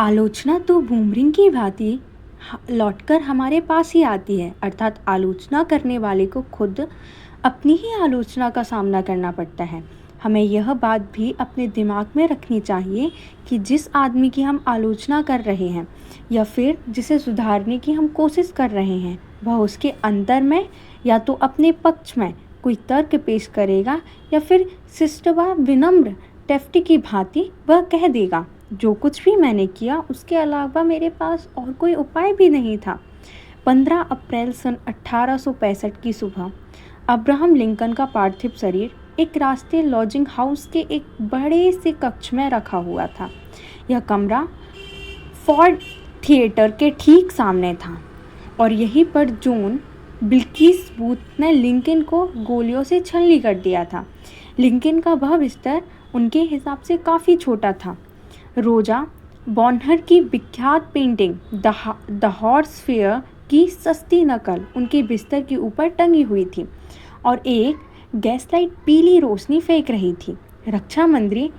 आलोचना तो बूमरिंग की भांति लौटकर हमारे पास ही आती है। अर्थात आलोचना करने वाले को खुद अपनी ही आलोचना का सामना करना पड़ता है। हमें यह बात भी अपने दिमाग में रखनी चाहिए कि जिस आदमी की हम आलोचना कर रहे हैं या फिर जिसे सुधारने की हम कोशिश कर रहे हैं, वह उसके अंदर में या तो अपने पक्ष में कोई तर्क पेश करेगा या फिर शिष्ट व विनम्र टेफ्टी की भांति वह कह देगा, जो कुछ भी मैंने किया उसके अलावा मेरे पास और कोई उपाय भी नहीं था। 15 अप्रैल सन 1865 की सुबह अब्राहम लिंकन का पार्थिव शरीर एक रास्ते लॉजिंग हाउस के एक बड़े से कक्ष में रखा हुआ था। यह कमरा फोर्ड थिएटर के ठीक सामने था और यहीं पर जॉन बिल्किस बूथ ने लिंकन को गोलियों से छलनी कर दिया था। लिंकन का वह बिस्तर उनके हिसाब से काफ़ी छोटा था। रोजा बॉनहर की विख्यात पेंटिंग द हॉर्स फेयर की सस्ती नकल उनके बिस्तर के ऊपर टंगी हुई थी और एक गैस लाइट पीली रोशनी फेंक रही थी। रक्षा मंत्री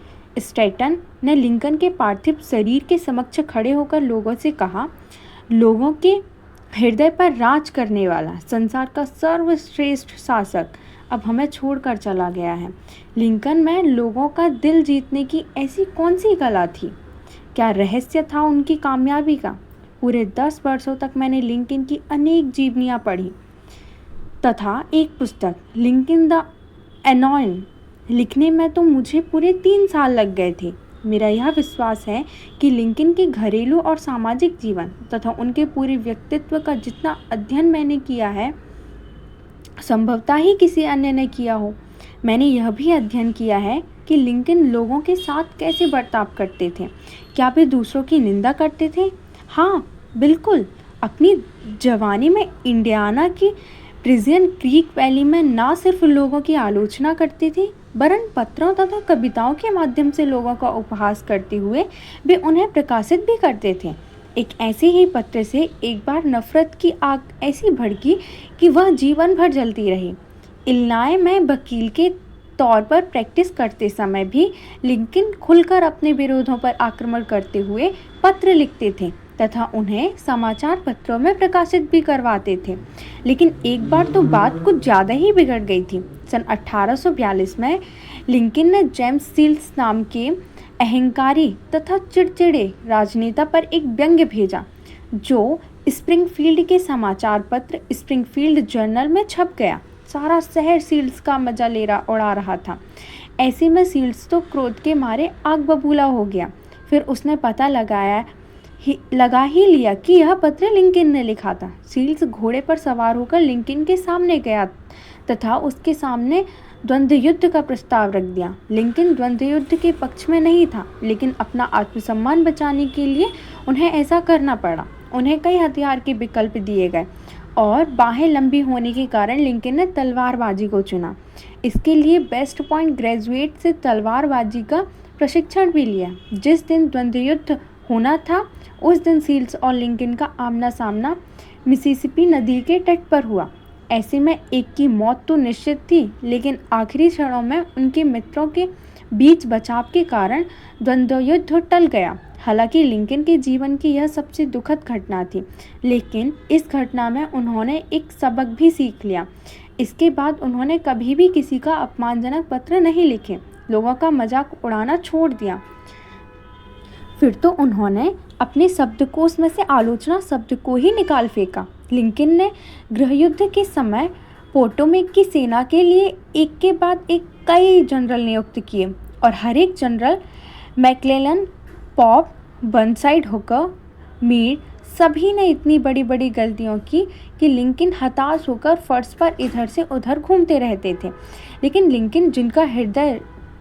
स्टैटन ने लिंकन के पार्थिव शरीर के समक्ष खड़े होकर लोगों से कहा, लोगों के हृदय पर राज करने वाला संसार का सर्वश्रेष्ठ शासक अब हमें छोड़कर चला गया है। लिंकन में लोगों का दिल जीतने की ऐसी कौन सी कला थी? क्या रहस्य था उनकी कामयाबी का? पूरे 10 वर्षों तक मैंने लिंकन की अनेक जीवनियाँ पढ़ी तथा एक पुस्तक लिंकन द एनॉयन लिखने में तो मुझे पूरे 3 साल लग गए थे। मेरा यह विश्वास है कि लिंकन के घरेलू और सामाजिक जीवन तथा उनके पूरे व्यक्तित्व का जितना अध्ययन मैंने किया है, संभवतः ही किसी अन्य ने किया हो। मैंने यह भी अध्ययन किया है कि लिंकन लोगों के साथ कैसे बर्ताव करते थे। क्या वे दूसरों की निंदा करते थे? हाँ, बिल्कुल। अपनी जवानी में इंडियाना की प्रिजियन क्रीक वैली में ना सिर्फ लोगों की आलोचना करते थे, वरन पत्रों तथा कविताओं के माध्यम से लोगों का उपहास करते हुए वे उन्हें प्रकाशित भी करते थे। एक ऐसे ही पत्र से एक बार नफरत की आग ऐसी भड़की कि वह जीवन भर जलती रही। इलिनॉय में वकील के तौर पर प्रैक्टिस करते समय भी लिंकन खुलकर अपने विरोधों पर आक्रमण करते हुए पत्र लिखते थे तथा उन्हें समाचार पत्रों में प्रकाशित भी करवाते थे। लेकिन एक बार तो बात कुछ ज़्यादा ही बिगड़ गई थी। सन 1842 में लिंकन ने जेम्स सील्स नाम के अहंकारी तथा चिड़चिड़े राजनेता पर एक व्यंग्य भेजा, जो स्प्रिंगफील्ड के समाचार पत्र स्प्रिंगफील्ड जर्नल में छप गया। सारा शहर सील्स का मजा उड़ा रहा था। ऐसे में सील्स तो क्रोध के मारे आग बबूला हो गया। फिर उसने पता लगा ही लिया कि यह पत्र लिंकन ने लिखा था। सील्स घोड़े पर सवार होकर लिंकन के सामने गया तथा उसके सामने द्वंद्व युद्ध का प्रस्ताव रख दिया। लिंकन द्वंद्व युद्ध के पक्ष में नहीं था, लेकिन अपना आत्मसम्मान बचाने के लिए उन्हें ऐसा करना पड़ा। उन्हें कई हथियार के विकल्प दिए गए और बाहें लंबी होने के कारण लिंकन ने तलवारबाजी को चुना। इसके लिए वेस्ट पॉइंट ग्रेजुएट से तलवारबाजी का प्रशिक्षण भी लिया। जिस दिन द्वंद्व युद्ध होना था उस दिन सील्स और लिंकन का आमना सामना मिसिसिपी नदी के तट पर हुआ। ऐसे में एक की मौत तो निश्चित थी, लेकिन आखिरी क्षणों में उनके मित्रों के बीच बचाव के कारण द्वंद्व युद्ध टल गया। हालांकि लिंकन के जीवन की यह सबसे दुखद घटना थी, लेकिन इस घटना में उन्होंने एक सबक भी सीख लिया। इसके बाद उन्होंने कभी भी किसी का अपमानजनक पत्र नहीं लिखे, लोगों का मजाक उड़ाना छोड़ दिया। फिर तो उन्होंने अपने शब्दकोश में से आलोचना शब्द को ही निकाल फेंका। लिंकन ने गृहयुद्ध के समय पोटोमेक की सेना के लिए एक के बाद एक कई जनरल नियुक्त किए और हर एक general McClellan, Pope, Burnside, Hooker, Meade सभी ने इतनी बड़ी बड़ी गलतियों की कि लिंकन हताश होकर फर्श पर इधर से उधर घूमते रहते थे। लेकिन लिंकन, जिनका हृदय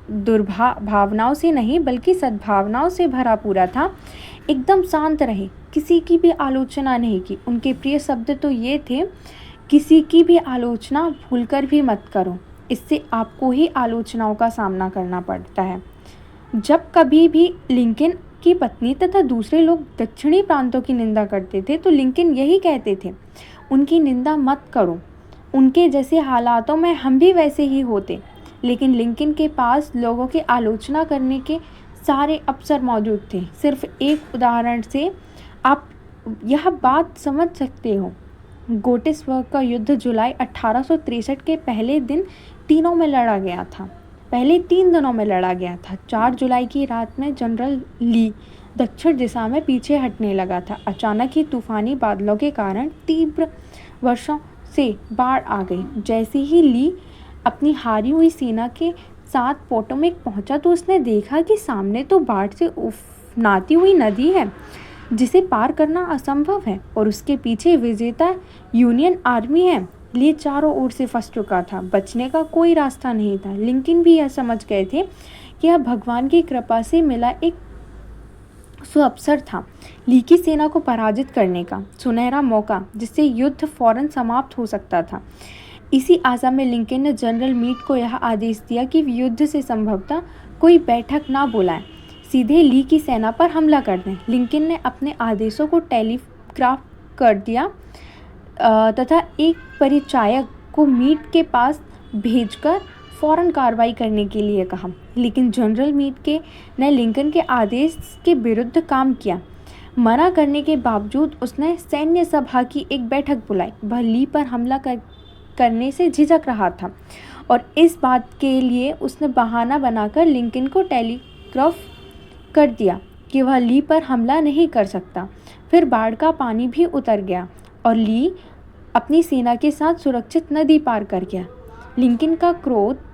भावनाओं से नहीं बल्कि सद्भावनाओं से भरा पूरा था, एकदम शांत रहे, किसी की भी आलोचना नहीं की। उनके प्रिय शब्द तो ये थे, किसी की भी आलोचना भूलकर भी मत करो, इससे आपको ही आलोचनाओं का सामना करना पड़ता है। जब कभी भी लिंकन की पत्नी तथा दूसरे लोग दक्षिणी प्रांतों की निंदा करते थे तो लिंकन यही कहते थे, उनकी निंदा मत करो, उनके जैसे हालातों में हम भी वैसे ही होते। लेकिन लिंकन के पास लोगों की आलोचना करने के सारे अफसर मौजूद थे। सिर्फ एक उदाहरण से आप यह बात समझ सकते हो। गोटेसबर्ग का युद्ध जुलाई 1863 के पहले 3 दिनों में लड़ा गया था। 4 जुलाई की रात में जनरल ली दक्षिण दिशा में पीछे हटने लगा था। अचानक ही तूफानी बादलों के कारण तीव्र वर्षा से बाढ़ आ गई। जैसे ही ली अपनी हारी हुई सेना के साथ पोटोमेक पहुंचा तो उसने देखा कि सामने तो बाढ़ से उफनाती हुई नदी है जिसे पार करना असंभव है, और उसके पीछे विजेता यूनियन आर्मी है। ली चारों ओर से फंस चुका था, बचने का कोई रास्ता नहीं था। लिंकन भी यह समझ गए थे कि यह भगवान की कृपा से मिला एक सुअवसर था, ली की सेना को पराजित करने का सुनहरा मौका, जिससे युद्ध फौरन समाप्त हो सकता था। इसी आशा में लिंकन ने जनरल मीड को यह आदेश दिया कि युद्ध से संभवतः कोई बैठक ना बुलाएं, सीधे ली की सेना पर हमला कर दें। लिंकन ने अपने आदेशों को टेलीग्राफ कर दिया तथा एक परिचायक को मीड के पास भेजकर फौरन कार्रवाई करने के लिए कहा। लेकिन जनरल मीड ने लिंकन के आदेश के विरुद्ध काम किया। मना करने के बावजूद उसने सैन्य सभा की एक बैठक बुलाई। वह ली पर हमला करने से झिझक रहा था और इस बात के लिए उसने बहाना बनाकर लिंकन को टेलीग्राफ कर दिया कि वह ली पर हमला नहीं कर सकता। फिर बाढ़ का पानी भी उतर गया और ली अपनी सेना के साथ सुरक्षित नदी पार कर गया। लिंकन का क्रोध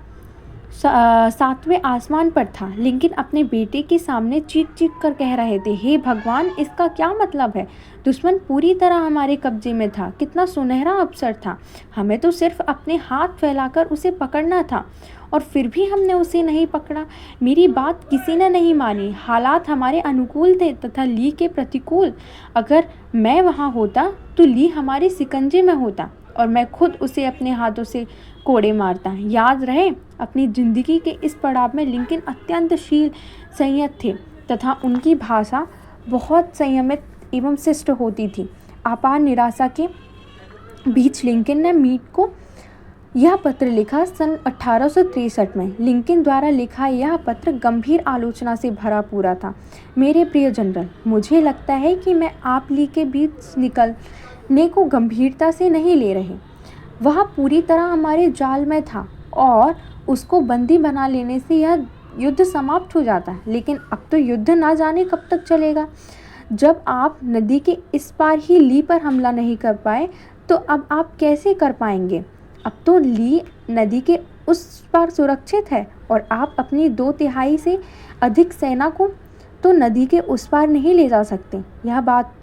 7वें आसमान पर था। लिंकन अपने बेटे के सामने चीख चीख कर कह रहे थे, हे भगवान, इसका क्या मतलब है? दुश्मन पूरी तरह हमारे कब्जे में था। कितना सुनहरा अवसर था, हमें तो सिर्फ अपने हाथ फैलाकर उसे पकड़ना था और फिर भी हमने उसे नहीं पकड़ा। मेरी बात किसी ने नहीं मानी। हालात हमारे अनुकूल थे तथा ली के प्रतिकूल। अगर मैं वहाँ होता तो ली हमारे शिकंजे में होता और मैं खुद उसे अपने हाथों से कोड़े मारता। याद रहे, अपनी जिंदगी के इस पड़ाव में लिंकन अत्यंत संयत थे तथा उनकी भाषा बहुत संयमित एवं शिष्ट होती थी। अपार निराशा के बीच लिंकन ने मीड को यह पत्र लिखा। सन 1863 में लिंकन द्वारा लिखा यह पत्र गंभीर आलोचना से भरा पूरा था। मेरे प्रिय जनरल, मुझे लगता है कि मैं आप ली के बीच निकलने को गंभीरता से नहीं ले रहे। वह पूरी तरह हमारे जाल में था और उसको बंदी बना लेने से यह युद्ध समाप्त हो जाता है। लेकिन अब तो युद्ध ना जाने कब तक चलेगा। जब आप नदी के इस पार ही ली पर हमला नहीं कर पाए तो अब आप कैसे कर पाएंगे? अब तो ली नदी के उस पार सुरक्षित है और आप अपनी 2/3 से अधिक सेना को तो नदी के उस पार नहीं ले जा सकते। यह बात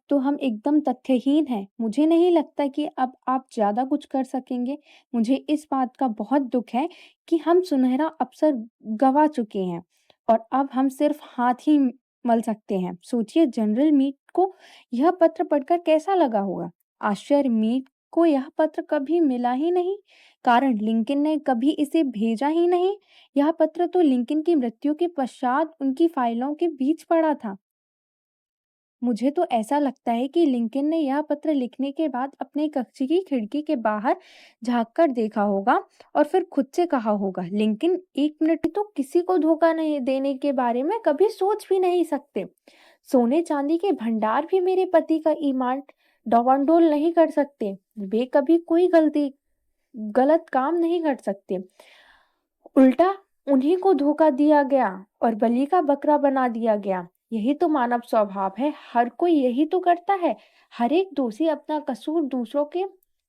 तो हम एकदम तथ्यहीन है। मुझे नहीं लगता कि अब आप ज़्यादा कुछ कर सकेंगे। मुझे इस बात का बहुत दुख है कि हम सुनहरा अवसर गंवा चुके हैं और अब हम सिर्फ हाथ ही मल सकते हैं। सोचिए, जनरल मीड को यह पत्र पढ़कर कैसा लगा होगा। आश्चर्य, मीड को यह पत्र कभी मिला ही नहीं, कारण लिंकन ने कभी इसे भेजा ही नहीं। यह पत्र तो लिंकन की मृत्यु के पश्चात उनकी फाइलों के बीच पड़ा था। मुझे तो ऐसा लगता है कि लिंकन ने यह पत्र लिखने के बाद अपने कक्ष की खिड़की के बाहर झांककर देखा होगा और फिर खुद से कहा होगा, लिंकन 1 मिनट तो किसी को धोखा नहीं देने के बारे में कभी सोच भी नहीं सकते। सोने चांदी के भंडार भी मेरे पति का ईमान डवाडोल नहीं कर सकते। वे कभी कोई गलत काम नहीं कर सकते। उल्टा उन्हीं को धोखा दिया गया और बलि का बकरा बना दिया गया। यही तो मानव स्वभाव है, हर कोई यही तो करता है। हर एक दोषी अपना कसूर दूसरों के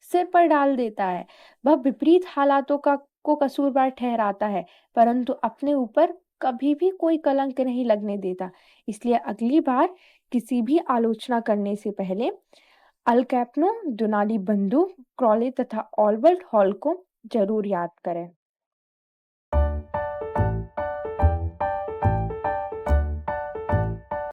सिर पर डाल देता है। वह विपरीत हालातों को कसूरवार ठहराता है, परंतु अपने ऊपर कभी भी कोई कलंक नहीं लगने देता। इसलिए अगली बार किसी भी आलोचना करने से पहले अल कैप्नो, दुनाली बंधु, क्रॉले तथा ऑल्बर्ट हॉल को जरूर याद करें।